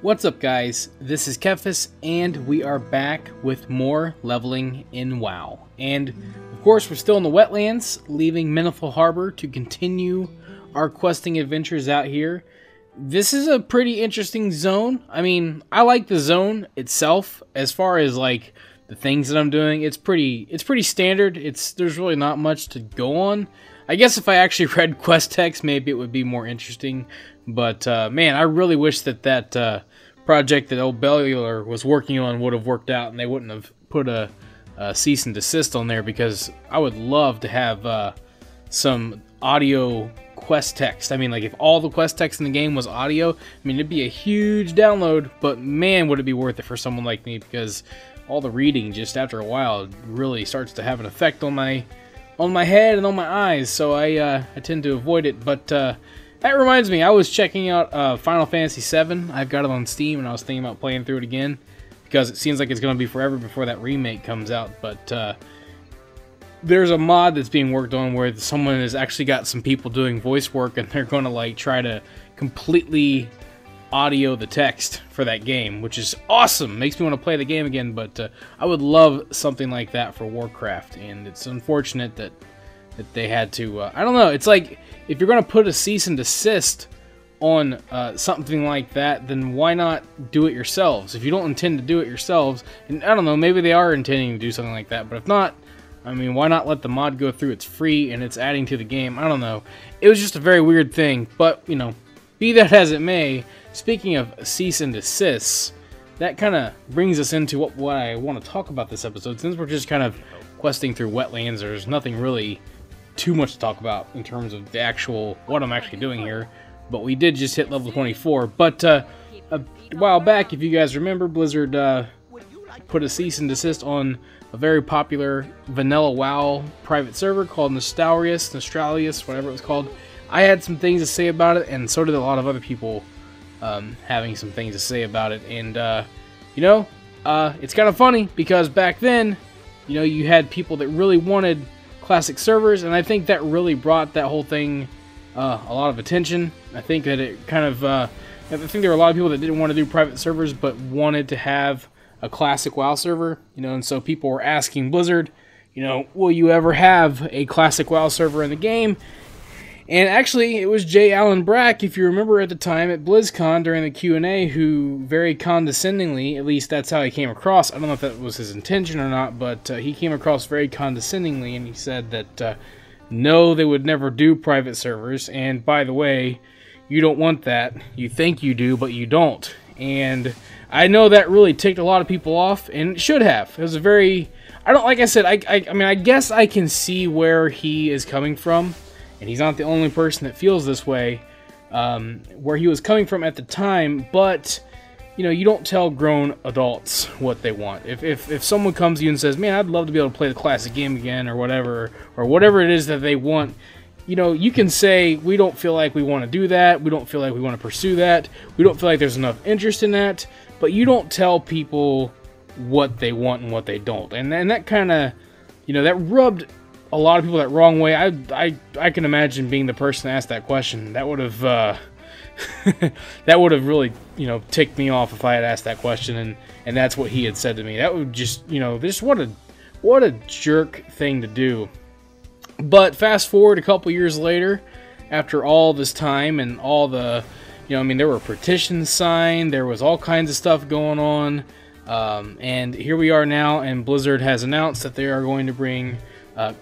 What's up, guys? This is Kephas, and we are back with more leveling in WoW. And, of course, we're still in the Wetlands, leaving Meniful Harbor to continue our questing adventures out here. This is a pretty interesting zone. I mean, I like the zone itself. As far as, like, the things that I'm doing, it's pretty standard. There's really not much to go on. I guess if I actually read quest text, maybe it would be more interesting. But, man, I really wish that project that old Bellular was working on would have worked out and they wouldn't have put a cease and desist on there, because I would love to have some audio quest text. I mean, like, if all the quest text in the game was audio, I mean, it'd be a huge download, but man, would it be worth it for someone like me, because all the reading just after a while really starts to have an effect on my head and on my eyes, so I tend to avoid it. But that reminds me, I was checking out Final Fantasy VII. I've got it on Steam, and I was thinking about playing through it again, because it seems like it's going to be forever before that remake comes out. But there's a mod that's being worked on where someone has actually got some people doing voice work, and they're going to like try to completely audio the text for that game, which is awesome. Makes me want to play the game again. But I would love something like that for Warcraft, and it's unfortunate that they had to. I don't know. It's like, if you're going to put a cease and desist on something like that, then why not do it yourselves? If you don't intend to do it yourselves, and I don't know, maybe they are intending to do something like that, but if not, I mean, why not let the mod go through? It's free and it's adding to the game. I don't know. It was just a very weird thing, but, you know, be that as it may, speaking of cease and desists, that kind of brings us into what I want to talk about this episode. Since we're just kind of questing through Wetlands, there's nothing really too much to talk about in terms of the actual what I'm actually doing here, but we did just hit level 24. But a while back, if you guys remember, Blizzard put a cease and desist on a very popular vanilla WoW private server called Nostralius, whatever it was called. I had some things to say about it, and so did a lot of other people having some things to say about it. And you know, it's kind of funny, because back then, you know, you had people that really wanted classic servers, and I think that really brought that whole thing a lot of attention. I think that it kind of I think there were a lot of people that didn't want to do private servers but wanted to have a classic WoW server, you know, and so people were asking Blizzard, you know, will you ever have a classic WoW server in the game? And actually, it was J. Allen Brack, if you remember at the time at BlizzCon during the Q&A, who very condescendingly, at least that's how he came across, I don't know if that was his intention or not, but he came across very condescendingly, and he said that no, they would never do private servers, and by the way, you don't want that. You think you do, but you don't. And I know that really ticked a lot of people off, and it should have. It was a very, like I said, I mean, I guess I can see where he is coming from. And he's not the only person that feels this way, where he was coming from at the time. But, you know, you don't tell grown adults what they want. If someone comes to you and says, man, I'd love to be able to play the classic game again, or whatever it is that they want, you know, you can say, we don't feel like we want to do that, we don't feel like we want to pursue that, we don't feel like there's enough interest in that, but you don't tell people what they want and what they don't. And that kind of, you know, that rubbed a lot of people that wrong way. I can imagine being the person to ask that question. That would have that would have really, you know, ticked me off if I had asked that question, and that's what he had said to me. That would just, you know, just what a jerk thing to do. But fast forward a couple years later, after all this time and all the, you know, I mean, there were petitions signed, there was all kinds of stuff going on, and here we are now, and Blizzard has announced that they are going to bring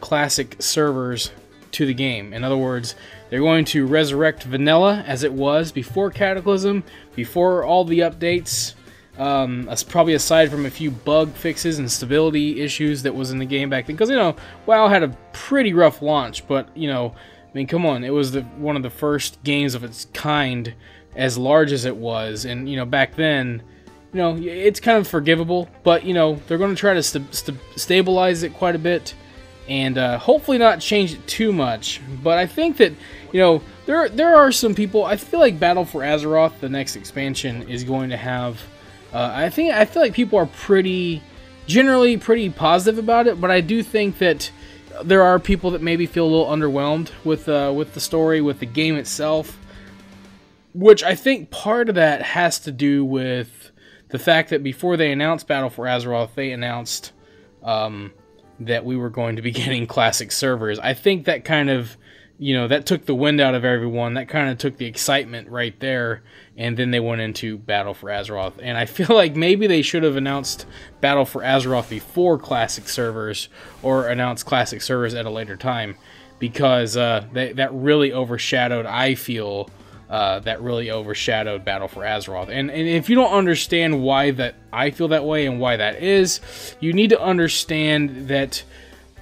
classic servers to the game. In other words, they're going to resurrect vanilla as it was before Cataclysm, before all the updates, probably aside from a few bug fixes and stability issues that was in the game back then. Because, you know, WoW had a pretty rough launch, but, you know, I mean, come on, it was one of the first games of its kind, as large as it was, and, you know, back then, you know, it's kind of forgivable, but, you know, they're going to try to stabilize it quite a bit, and hopefully not change it too much. But I think that, you know, there are some people. I feel like Battle for Azeroth, the next expansion, is going to have. I feel like people are generally pretty positive about it. But I do think that there are people that maybe feel a little underwhelmed with the story, with the game itself. which I think part of that has to do with the fact that before they announced Battle for Azeroth, they announced that we were going to be getting classic servers. I think that kind of, that took the wind out of everyone. That kind of took the excitement right there, and then they went into Battle for Azeroth. And I feel like maybe they should have announced Battle for Azeroth before classic servers, or announced classic servers at a later time, because that really overshadowed, I feel, that really overshadowed Battle for Azeroth. And if you don't understand why that I feel that way and why that is, you need to understand that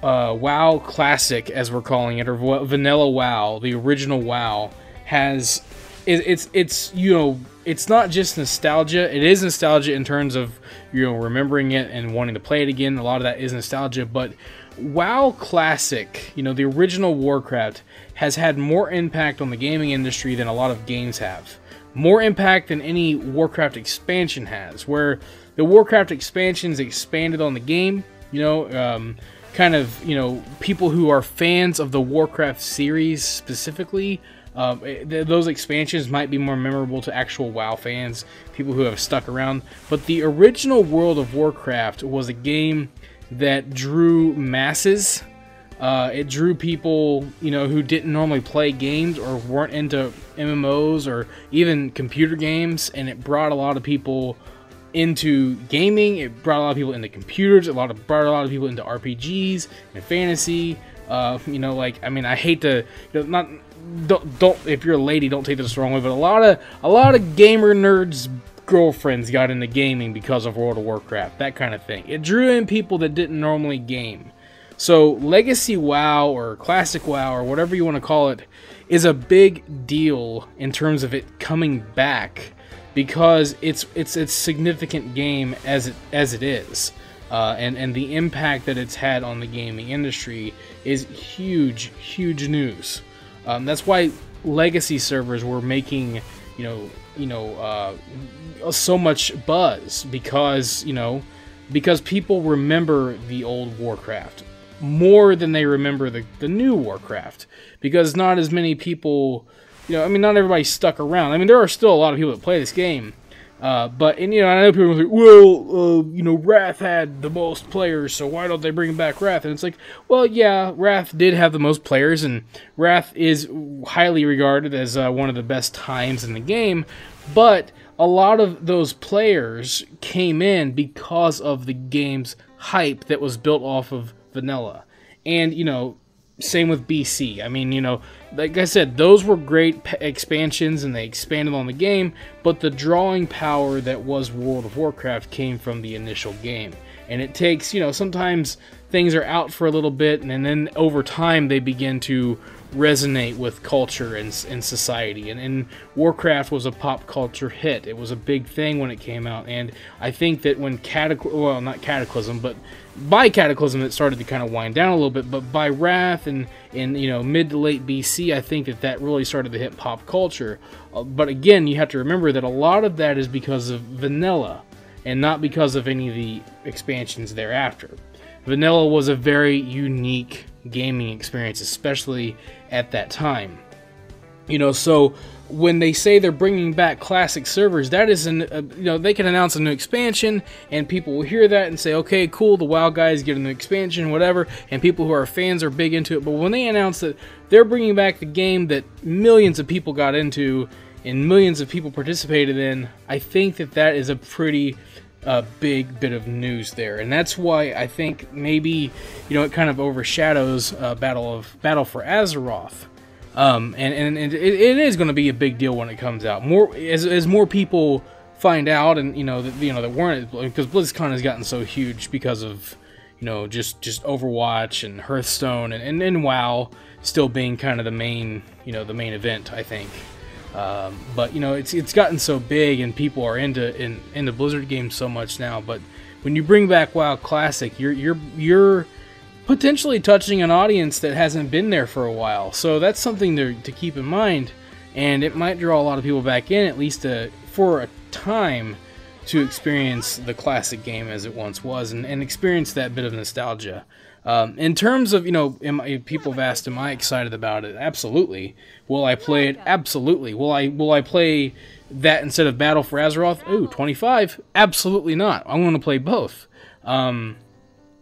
WoW Classic, as we're calling it, or Vanilla WoW, the original WoW, it's not just nostalgia. It is nostalgia in terms of remembering it and wanting to play it again. A lot of that is nostalgia, but WoW Classic, the original Warcraft, has had more impact on the gaming industry than a lot of games have. More impact than any Warcraft expansion has, where the Warcraft expansions expanded on the game, people who are fans of the Warcraft series specifically, those expansions might be more memorable to actual WoW fans, people who have stuck around. But the original World of Warcraft was a game that drew masses. It drew people, who didn't normally play games or weren't into MMOs or even computer games, and it brought a lot of people into gaming. It brought a lot of people into computers. Brought a lot of people into RPGs and fantasy. I hate to, don't if you're a lady, don't take this the wrong way, but a lot of gamer nerds' girlfriends got into gaming because of World of Warcraft, that kind of thing. It drew in people that didn't normally game. So Legacy WoW or Classic WoW or whatever you want to call it is a big deal in terms of it coming back, because it's a significant game as it is, and the impact that it's had on the gaming industry is huge news. That's why Legacy servers were making so much buzz, because people remember the old Warcraft more than they remember the new Warcraft, because not as many people, not everybody stuck around. There are still a lot of people that play this game, but I know people are like, well, Wrath had the most players, so why don't they bring back Wrath? And it's like, well, yeah, Wrath did have the most players, and Wrath is highly regarded as one of the best times in the game, but a lot of those players came in because of the game's hype that was built off of vanilla. And, same with BC. Like I said, those were great expansions and they expanded on the game, but the drawing power that was World of Warcraft came from the initial game. And it takes, sometimes things are out for a little bit, and then over time they begin to resonate with culture and society. And Warcraft was a pop culture hit. It was a big thing when it came out. And I think that when not Cataclysm, but by Cataclysm it started to kind of wind down a little bit. But by Wrath and mid to late BC, I think that really started to hit pop culture. But again, you have to remember that a lot of that is because of vanilla, and not because of any of the expansions thereafter. Vanilla was a very unique gaming experience, especially at that time. So when they say they're bringing back classic servers, that is they can announce a new expansion, and people will hear that and say, okay, cool, the WoW guys get a new expansion, whatever, and people who are fans are big into it. But when they announce that they're bringing back the game that millions of people got into and millions of people participated in, I think that is a pretty big bit of news there, and that's why I think maybe it kind of overshadows Battle for Azeroth, and it is going to be a big deal when it comes out. More as more people find out, and that weren't, because BlizzCon has gotten so huge because of just Overwatch and Hearthstone and WoW still being kind of the main event, I think. But it's gotten so big, and people are into Blizzard games so much now. But when you bring back WoW Classic, you're potentially touching an audience that hasn't been there for a while. So that's something to keep in mind, and it might draw a lot of people back in, at least for a time, to experience the classic game as it once was, and experience that bit of nostalgia. In terms of, people have asked, am I excited about it? Absolutely. Will I play it? Absolutely. Will I play that instead of Battle for Azeroth? Ooh, 25? Absolutely not. I'm going to play both. And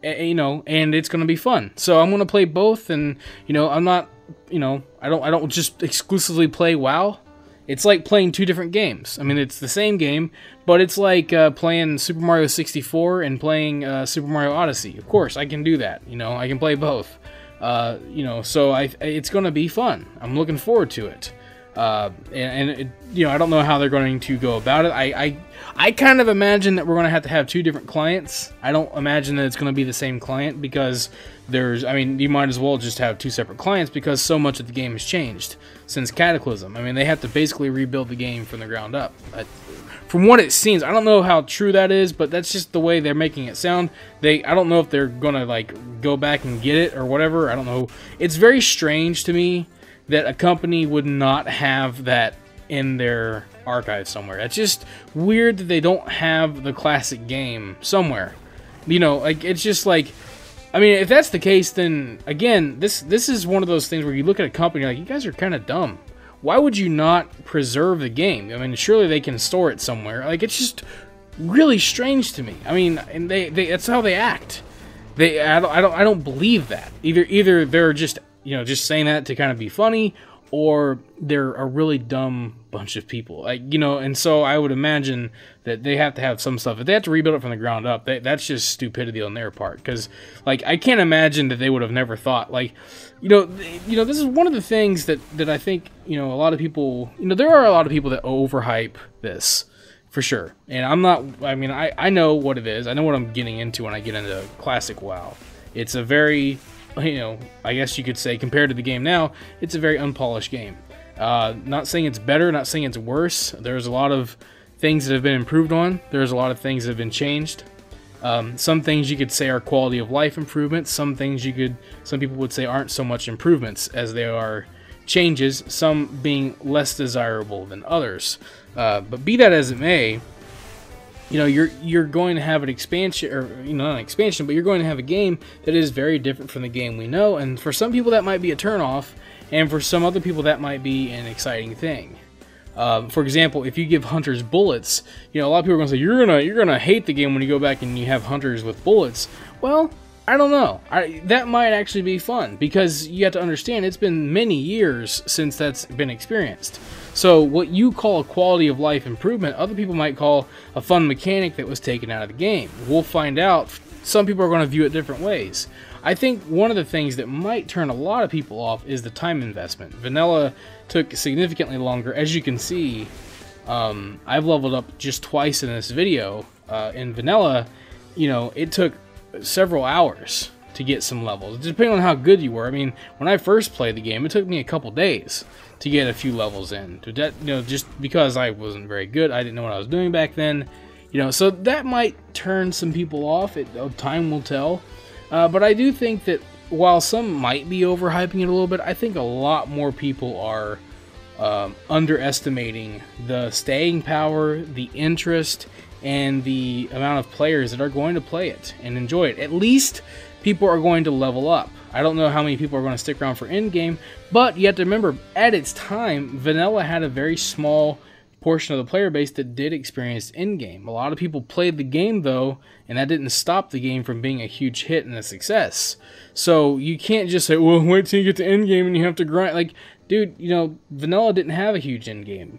it's going to be fun. So I'm going to play both, and, I'm not, I don't just exclusively play WoW. It's like playing two different games. I mean, it's the same game, but it's like playing Super Mario 64 and playing Super Mario Odyssey. Of course, I can do that. I can play both. So it's going to be fun. I'm looking forward to it. I don't know how they're going to go about it. I kind of imagine that we're going to have two different clients. I don't imagine that it's going to be the same client, because you might as well just have two separate clients, because so much of the game has changed since Cataclysm. I mean, they have to basically rebuild the game from the ground up. From what it seems, I don't know how true that is, but that's just the way they're making it sound. I don't know if they're going to go back and get it or whatever. I don't know. It's very strange to me that a company would not have that in their archive somewhere. It's just weird that they don't have the classic game somewhere. It's just if that's the case, then again, this is one of those things where you look at a company you guys are kind of dumb. Why would you not preserve the game? I mean, surely they can store it somewhere. It's just really strange to me. I mean, and that's how they act. I don't believe that. Either they're just saying that to kind of be funny, or they're a really dumb bunch of people. And so I would imagine that they have to have some stuff. If they have to rebuild it from the ground up, that's just stupidity on their part. Because, I can't imagine that they would have never thought, this is one of the things that I think, a lot of people, there are a lot of people that overhype this, for sure. And I know what it is. I know what I'm getting into when I get into classic WoW. It's a very, I guess you could say, compared to the game now, it's a very unpolished game. Not saying it's better, not saying it's worse. There's a lot of things that have been improved on. There's a lot of things that have been changed. Some things you could say are quality of life improvements. Some people would say aren't so much improvements as they are changes, some being less desirable than others. But be that as it may, you're going to have an expansion, or not an expansion, but you're going to have a game that is very different from the game we know. And for some people that might be a turnoff, and for some other people that might be an exciting thing. For example, if you give hunters bullets, a lot of people are going to say you're gonna hate the game when you go back and you have hunters with bullets. Well, I don't know. That might actually be fun, because you have to understand it's been many years since that's been experienced. So what you call a quality of life improvement, other people might call a fun mechanic that was taken out of the game. We'll find out. Some people are going to view it different ways. I think one of the things that might turn a lot of people off is the time investment. Vanilla took significantly longer. As you can see, I've leveled up just twice in this video. In Vanilla, it took several hours to get some levels, depending on how good you were. I mean, when I first played the game, it took me a couple days to get a few levels in. Just because I wasn't very good, I didn't know what I was doing back then. So that might turn some people off. Time will tell. But I do think that while some might be overhyping it a little bit, I think a lot more people are underestimating the staying power, the interest, and the amount of players that are going to play it and enjoy it. At least people are going to level up. I don't know how many people are going to stick around for endgame, but you have to remember, at its time, Vanilla had a very small portion of the player base that did experience endgame. A lot of people played the game, though, and that didn't stop the game from being a huge hit and a success. So you can't just say, well, wait till you get to endgame and you have to grind. Dude, Vanilla didn't have a huge endgame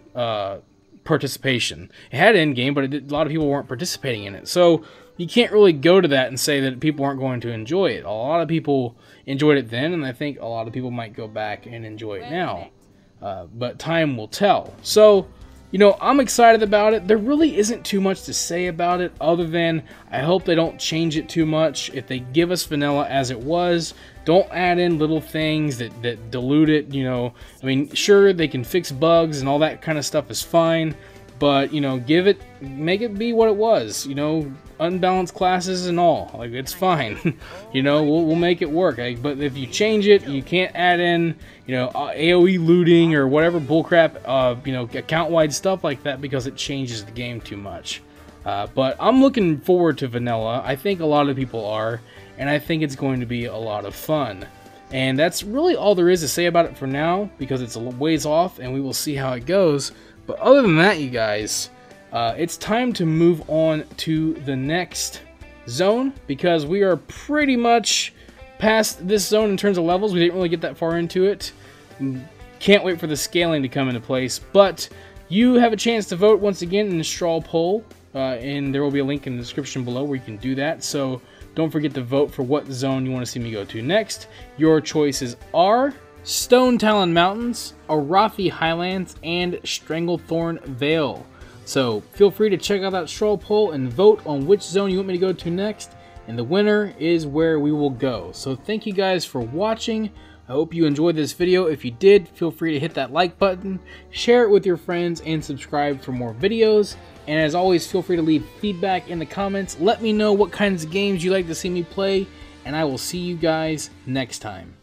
participation. It had endgame, but a lot of people weren't participating in it. So you can't really go to that and say that people aren't going to enjoy it. A lot of people enjoyed it then, and I think a lot of people might go back and enjoy it now. But time will tell. So, I'm excited about it. There really isn't too much to say about it other than I hope they don't change it too much. If they give us vanilla as it was, don't add in little things that dilute it, sure, they can fix bugs and all that kind of stuff is fine, but, make it be what it was, unbalanced classes and all. It's fine. We'll make it work. But if you change it, you can't add in, AoE looting or whatever bullcrap, account-wide stuff like that, because it changes the game too much. But I'm looking forward to vanilla. I think a lot of people are. and I think it's going to be a lot of fun. And that's really all there is to say about it for now, because it's a ways off and we will see how it goes. But other than that, you guys, it's time to move on to the next zone, because we are pretty much past this zone in terms of levels. We didn't really get that far into it. Can't wait for the scaling to come into place, but you have a chance to vote once again in the straw poll, and there will be a link in the description below where you can do that. So don't forget to vote for what zone you want to see me go to next. Your choices are Stone Talon Mountains, Arathi Highlands, and Stranglethorn Vale. So feel free to check out that straw poll and vote on which zone you want me to go to next, and the winner is where we will go. So thank you guys for watching. I hope you enjoyed this video. If you did, feel free to hit that like button, share it with your friends, and subscribe for more videos. And as always, feel free to leave feedback in the comments. Let me know what kinds of games you like to see me play, and I will see you guys next time.